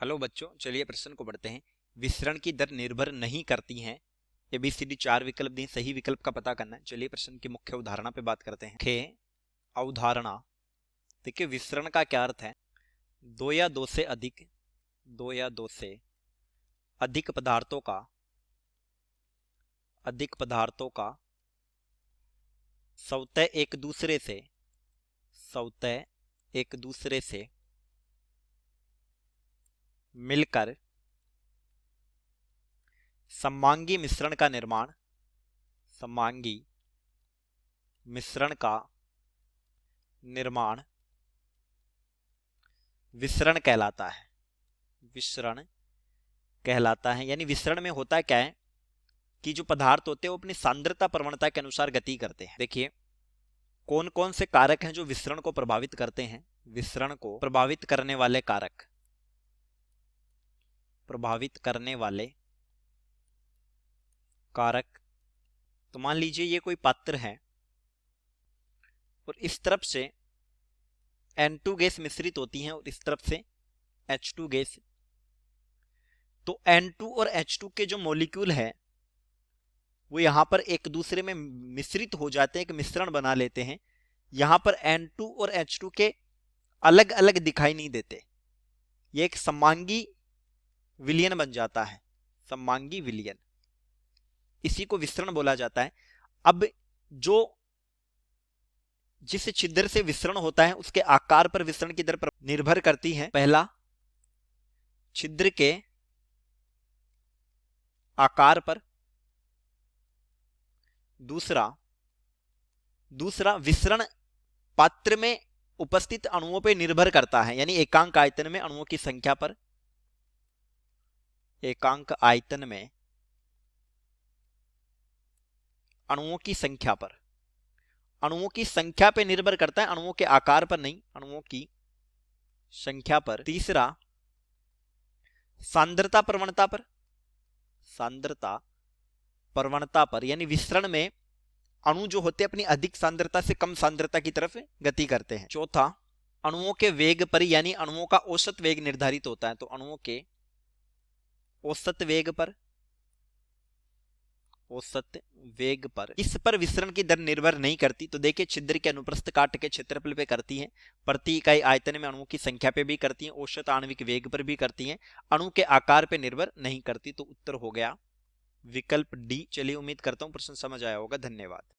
Hello बच्चों, चलिए प्रश्न को पढ़ते हैं। विसरण की दर निर्भर नहीं करती हैं। ABCD 4 विकल्प दिए, सही विकल्प का पता करना है। चलिए प्रश्न की मुख्य अवधारणा पे बात करते हैं। मुख्य अवधारणा देखिए, विसरण का क्या अर्थ है? दो या दो से अधिक पदार्थों का स्वतः एक दूसरे से मिलकर समांगी मिश्रण का निर्माण विसरण कहलाता है। यानी विसरण में होता क्या है कि जो पदार्थ होते हैं वो अपनी सांद्रता प्रवणता के अनुसार गति करते हैं। देखिए, कौन कौन से कारक हैं जो विसरण को प्रभावित करते हैं। विसरण को प्रभावित करने वाले कारक, तो मान लीजिए ये कोई पात्र है और इस तरफ से N2 गैस मिश्रित होती है और इस तरफ से H2 गैस। तो N2 और H2 के जो मॉलिक्यूल है वो यहां पर एक दूसरे में मिश्रित हो जाते हैं, एक मिश्रण बना लेते हैं। यहां पर N2 और H2 के अलग अलग दिखाई नहीं देते, ये एक समांगी विलयन बन जाता है। समांगी विलयन, इसी को विसरण बोला जाता है। अब जिस छिद्र से विसरण होता है उसके आकार पर विसरण की दर पर निर्भर करती है। पहला, छिद्र के आकार पर। दूसरा विसरण पात्र में उपस्थित अणुओं पर निर्भर करता है, यानी एकांक आयतन में अणुओं की संख्या पर। अणुओं की संख्या पे निर्भर करता है, अणुओं के आकार पर नहीं, अणुओं की संख्या पर। तीसरा, सांद्रता प्रवणता पर, यानी विसरण में अणु जो होते हैं अपनी अधिक सांद्रता से कम सांद्रता की तरफ गति करते हैं। चौथा, अणुओं के वेग पर, यानी अणुओं का औसत वेग निर्धारित होता है, तो अणुओं के औसत वेग पर इस पर विसरण की दर निर्भर नहीं करती। तो देखिए, छिद्र के अनुप्रस्थ काट के क्षेत्रफल पे करती है, प्रति इकाई आयतन में अणुओं की संख्या पे भी करती है, औसत आणविक वेग पर भी करती है, अणु के आकार पे निर्भर नहीं करती। तो उत्तर हो गया विकल्प डी। चलिए, उम्मीद करता हूं प्रश्न समझ आया होगा। धन्यवाद।